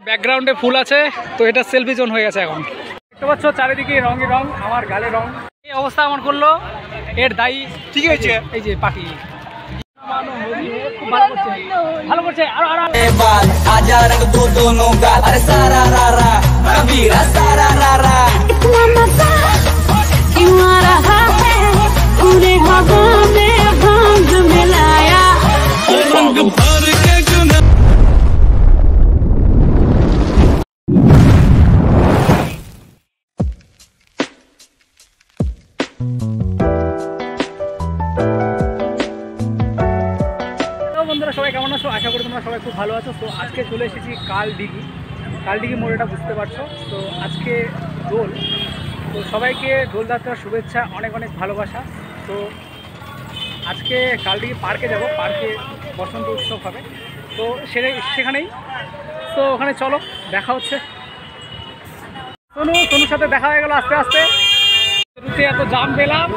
ব্যাকগ্রাউন্ডে ফুল আছে, তো এটা সেলফি জোন হয়ে গেছে এখন। দেখতে পাচ্ছ চারিদিকে রঙে রং, আমার গালে রং। এই অবস্থা আমার করলো, এর দায়ী ঠিক হয়েছে এই যে পাখি। ভালো করছে আরো আরো। আজা রং দো দোনো গাল, আরে সারা রারা কবিরা সারা রারা। ইতনা মজা क्यों आ रहा है, पूरे हवा में भांग मिलाया रंग भर के गुना। বন্ধুরা সবাই কেমন আছো? আশা করি তোমরা সবাই খুব ভালো আছো। তো আজকে চলে এসেছি কালডিঘি মোড়েটা বুঝতে পারছো। তো আজকে দোল, তো সবাইকে দোলযাত্রার শুভেচ্ছা, অনেক অনেক ভালোবাসা। তো আজকে কালডিঘি পার্কে যাব, পার্কে বসন্ত উৎসব হবে, তো সেখানেই। তো ওখানে চলো, দেখা হচ্ছে। তনুর সাথে দেখা হয়ে গেল আস্তে আস্তে। এত জাম পেলাম,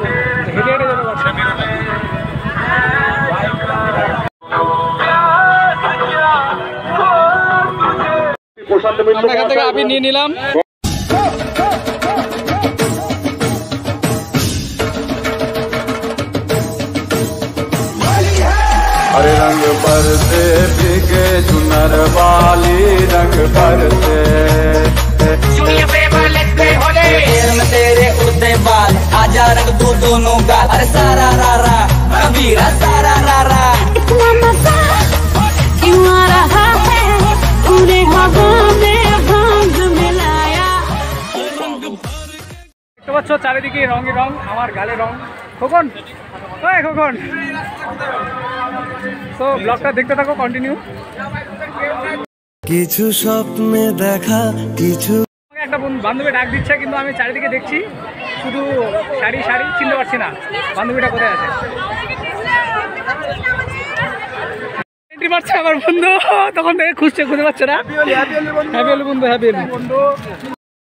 হেঁটে হেঁটে যেতে পারছি। এখান থেকে আবির নিয়ে নিলাম। हरे रंग बरसे भीगे चुनर वाली रंग बरसे तेरे उड़ते बाल आजा रंग दो दोनों गाल, अरे सारा रारा कबीरा सारा रारा। इतना मजा क्यों आ रहा है, पूरे हवा में भांग मिलाया। দেখতে পাচ্ছ চারিদিকে রঙে রং, আমার গালে রং। খোকন, ওই খোকন। তো ব্লগটা দেখতে থাকো, কন্টিনিউ। কিছু স্বপ্নে দেখা কিছু। একটা বান্ধবী ডাক দিচ্ছে, কিন্তু আমি চারিদিকে দেখছি শুধু শাড়ি শাড়ি, চিনতে পারছি না বান্ধবীটা কোথায় আছে। এন্ট্রি মারছে আমার বন্ধু, তখন থেকে খুঁজছে, খুঁজে পাচ্ছে না। হ্যাপি হোলি বন্ধু, হ্যাপি হোলি বন্ধু,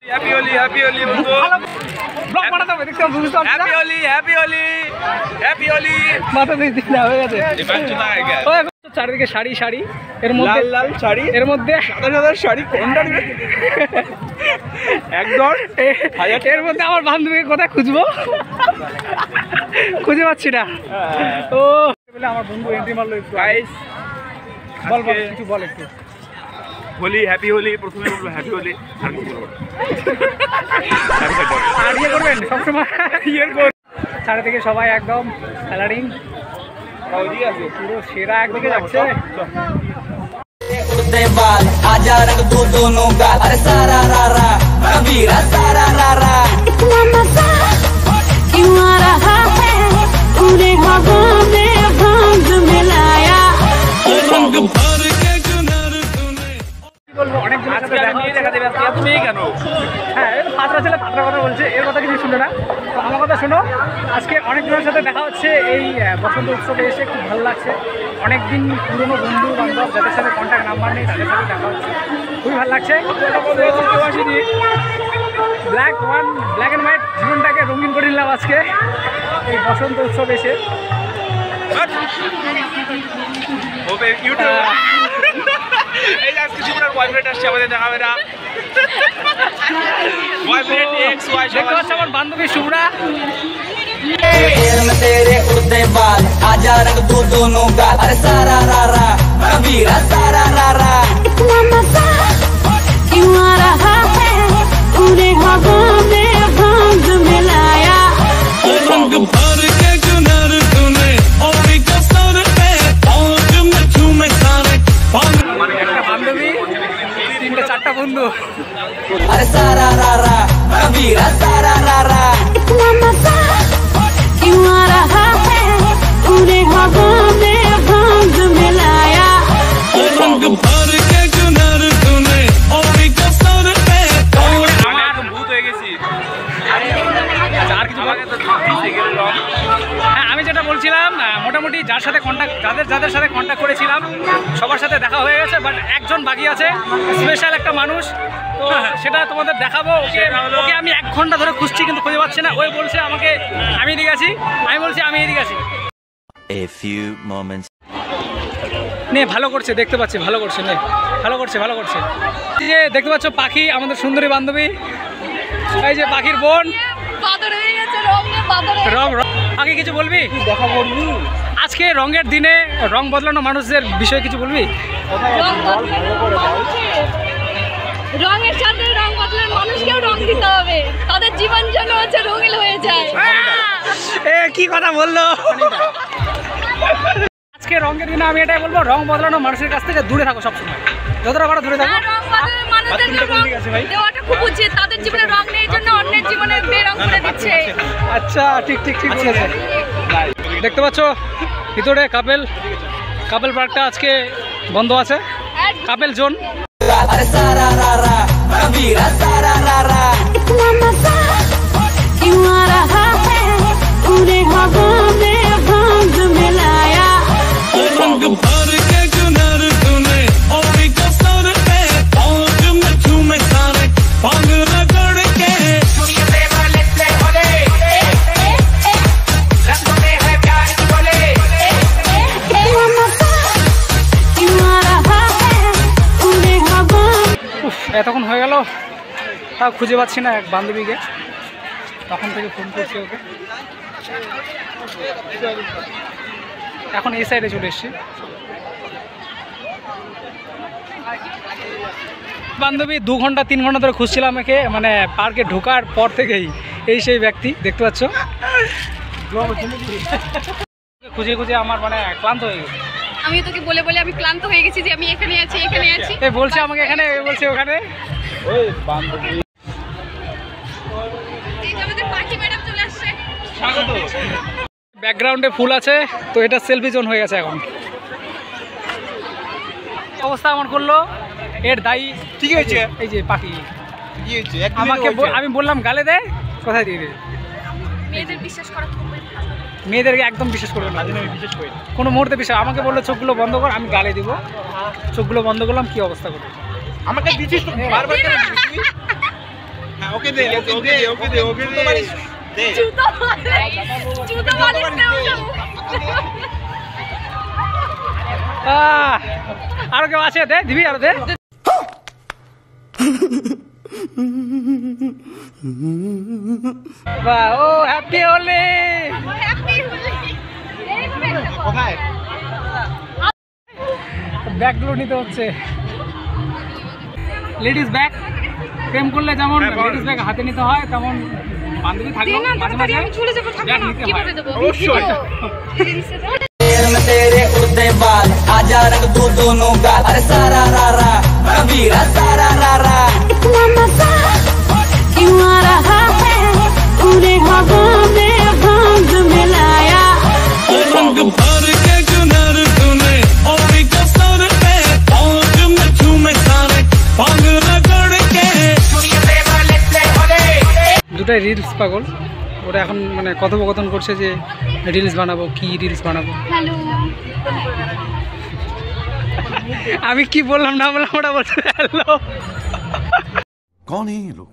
হ্যাপি হোলি, হ্যাপি হোলি বন্ধু। ব্লগ বানাতে হবে, দেখতে হবে, happy Holi, happy Holi, happy Holi. মাথা দিয়ে না হয়ে গেছে। চারিদিকে শাড়ি শাড়ি, এর মধ্যে লাল শাড়ি, এর মধ্যে সাদা সাদা শাড়ি, কোনটা নেবে একদম। এর মধ্যে আমার বান্ধবীকে কোথায় খুঁজবো, খুঁজে পাচ্ছি না। ও বলে আমার বন্ধু এন্ট্রি মারলো। একটু গাইস বল বল, কিছু বল একটু। হোলি, হ্যাপি হোলি, প্রথমে বলবো হ্যাপি হোলি, আর কিছু বলবো আর ইয়ে করবেন সবসময়, ইয়ে করবেন। চারিদিকে সবাই একদম কালারিং, পুরো সেরা একদিকে যাচ্ছে। आजा रंग दो दोनों गाल, अरे सारा रारा कबीरा सारा रारा। इतना मजा क्यों आ रहा है, पूरे हवा में भांग मिलाया रंग भर के गुनर तूने। বলবো অনেক দিন আজকে আমি নিয়ে দেখা দেবে। আজকে তুমি কেন? হ্যাঁ, পাত্রা ছেলে পাত্রা কথা বলছে, এর কথা কিছু শুনে না। তো আমার কথা শোনো, আজকে অনেক জনের সাথে দেখা হচ্ছে এই বসন্ত উৎসবে এসে, খুব ভালো লাগছে। অনেকদিন পুরনো বন্ধু বান্ধব যাদের সাথে কন্ট্যাক্ট নাম্বার নেই, তাদের সাথে দেখা হচ্ছে, খুবই ভালো লাগছে। ব্ল্যাক অ্যান্ড হোয়াইট জীবনটাকে রঙিন করে নিলাম আজকে এই বসন্ত উৎসব এসে। আমার বান্ধবী শুভ্রা। तेरे उड़ते बाल आजा रंग दो दोनों गाल, अरे सारा रारा कबीरा सारा रारा। इतना मजा क्यों आ रहा है, पूरे हवा में भांग मिलाया रंग भर के गुनर तूने और कसर पे पहुंच में झूमे सारे। बांधवी तीनटा चारटा बंधु, अरे सारा रारा कबीरा सारा रारा। इतना मजा क्यों आ रहा है, पूरे हवा में भांग मिलाया रंग भर के गुनर तूने और कसर पे। भूत হয়ে গেছি। হ্যাঁ, আমি যেটা বলছিলাম, মোটামুটি যাদের সাথে কন্ট্যাক্ট করেছিলাম সবার সাথে দেখা হয়ে গেছে, বাট একজন বাকি আছে, স্পেশাল একটা মানুষ। তো সেটা তোমাদের দেখাবো। ওকে আমি 1 ঘন্টা ধরে খুঁজছি, কিন্তু খুঁজে পাচ্ছি না। ওই বলছে আমাকে আমি এদিকে আছি, আমি বলছি আমি এদিকে আছি। A few moments নে ভালো করছে, দেখতে পাচ্ছি ভালো করছে, নে ভালো করছে ভালো করছে। এই যে দেখতে পাচ্ছ পাখি, আমাদের সুন্দরী বান্ধবী, এই যে পাখির বোন। রং আগে কিছু বলবি? দেখা করবি আজকে রঙের দিনে, রং বদলানো মানুষদের বিষয়ে কিছু বলবি? রঙের সাথে রং বদলানো মানুষকেও রং দিতে হবে, তাদের জীবন যেন হচ্ছে রঙিন হয়ে যায়। কি কথা বললো। আজকে রঙের দিনে আমি এটাই বলবো, রং বদলানো মানুষের কাছ থেকে দূরে থাকো সবসময়, যতটা পারো দূরে থাকো। রং বদলানো মানুষদেরকে রং দেওয়াটা খুব উচিত, তাদের জীবনে রং নেই জন্য অন্যের জীবনে বেরং করে দিচ্ছে। আচ্ছা ঠিক ঠিক ঠিক বলেছে। দেখতে পাচ্ছ ভিতরে কাপেল পার্কটা আজকে বন্ধ আছে, কাপেল জোন। এতক্ষণ হয়ে গেল, তাও খুঁজে পাচ্ছি না এক বান্ধবীকে, তখন থেকে ফোন করছি ওকে। এখন এই সাইডে চলে এসছি। বান্ধবী 2 ঘন্টা 3 ঘন্টা ধরে খুঁজছিলাম একে, মানে পার্কে ঢোকার পর থেকেই। এই সেই ব্যক্তি দেখতে পাচ্ছ, খুঁজে খুঁজে আমার মানে ক্লান্ত হয়ে গেছে। আমি তোকে বলে বলে আমি ক্লান্ত হয়ে গেছি যে আমি এখানে আছি এখানে আছি। এ বলছে আমাকে এখানে, এ বলছে ওখানে। ওই বান্ধবী এই যে আমাদের পাখি ম্যাডাম চলে আসছে, স্বাগত। ব্যাকগ্রাউন্ডে ফুল আছে, তো এটা সেলফি জোন হয়ে গেছে এখন। অবস্থা আমার করলো, এর দায়ী ঠিক হয়েছে। এই যে পাখি আমাকে, আমি বললাম গালে দে, কোথায় দিয়ে দে। মেয়েদের বিশ্বাস করা খুব মেয়েদেরকে একদম বিশ্বাস করবে না, বিশেষ করে কোনো মুহূর্তে বিশ্বাস। আমাকে বললো চোখগুলো বন্ধ কর, আমি গালে দিব, চোখগুলো বন্ধ করলাম, কি অবস্থা করবে। আমাকে দিছিস তো বারবার কেন দিছিস? হ্যাঁ ওকে দে ওকে দে ওকে দে ওকে দে দে জুতো মালিশ দাও। আরো কেউ আছে? দে দিবি, আরো দে। বাহ, ও হ্যাপি হোলি। কোথায় ব্যাগগুলো নিতে হচ্ছে, লেডিস ব্যাগ। প্রেম করলে যেমন লেডিস ব্যাগ হাতে নিতে হয়, তেমন বান্ধবী থাকলে মাঝে মাঝে ব্যাগ নিতে হয়। অবশ্যই। तेरे उड़ते बाल आजा रंग दो दोनों गाल, अरे सारा रारा कबीरा सारा रारा। क्यों आ रहा है पूरे हवा में भांग मिलाया, रंग भर के जुनर तूने और कसर पे पहुंच में झूमे सारे भांग रगड़ के। দুটাই রিলস পাগল, ওরা এখন মানে কথোপকথন করছে যে রিলস বানাবো, কি রিলস বানাবো। হ্যালো, আমি কি বললাম না বললাম, ওরা বলছে হ্যালো। कौन है ये लोग?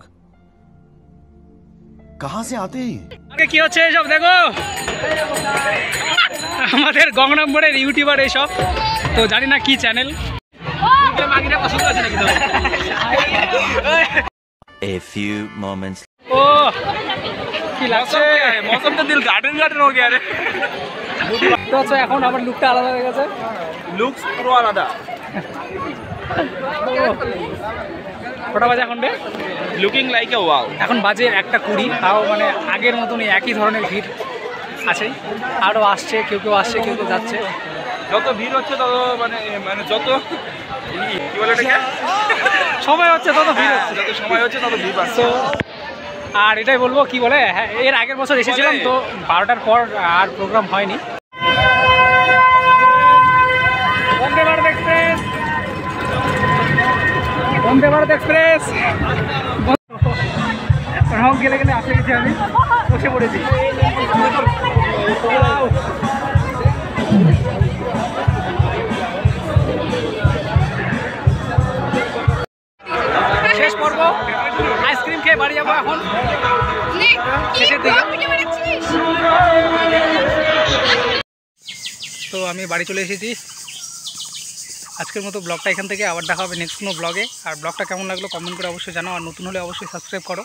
कहां से आते हैं? আগে কি হচ্ছে এইসব দেখো, আমাদের গঙ্গনাম বোর্ডের ইউটিউবার এইসব, তো জানি না কি চ্যানেল। A few moments. ও কি লাগছে, मौसम तो दिल गार्डन गार्डन हो गया रे। তো আচ্ছা এখন আমার লুকটা আলাদা হয়ে গেছে। लुक्स পুরো আলাদা। কটা বাজে এখন রে? Looking like a wow. এখন বাজে 1:20, তাও মানে আগের মতনই একই ধরনের ভিড় আছেই, আরও আসছে, কেউ কেউ আসছে, কেউ কেউ যাচ্ছে। যত ভিড় হচ্ছে তত মানে যত কি বলে এটাকে, সময় হচ্ছে তত ভিড় হচ্ছে। যত সময় হচ্ছে তত ভিড় বাড়ছে। তো আর এটাই বলবো কি বলে, হ্যাঁ এর আগের বছর এসেছিলাম তো 12টার পর আর প্রোগ্রাম হয়নি। Vande Bharat express, Vande Bharat express. রং গেলে গেলে আসে গেছি, আমি বসে পড়েছি। শেষ পর্ব, আইসক্রিম খেয়ে বাড়ি যাবো এখন শেষের দিকে। তো আমি বাড়ি চলে এসেছি, আজকের মতো ব্লগটা এখান থেকে আবার দেখা হবে নেক্সট কোনো ব্লগে। আর ব্লগটা কেমন লাগলো কমেন্ট করে অবশ্যই জানাও, আর নতুন হলে অবশ্যই সাবস্ক্রাইব করো।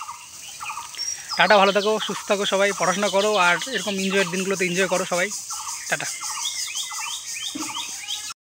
টাটা, ভালো থাকো, সুস্থ থাকো সবাই, পড়াশোনা করো আর এরকম এনজয়ের দিনগুলোতে এনজয় করো সবাই। টাটা।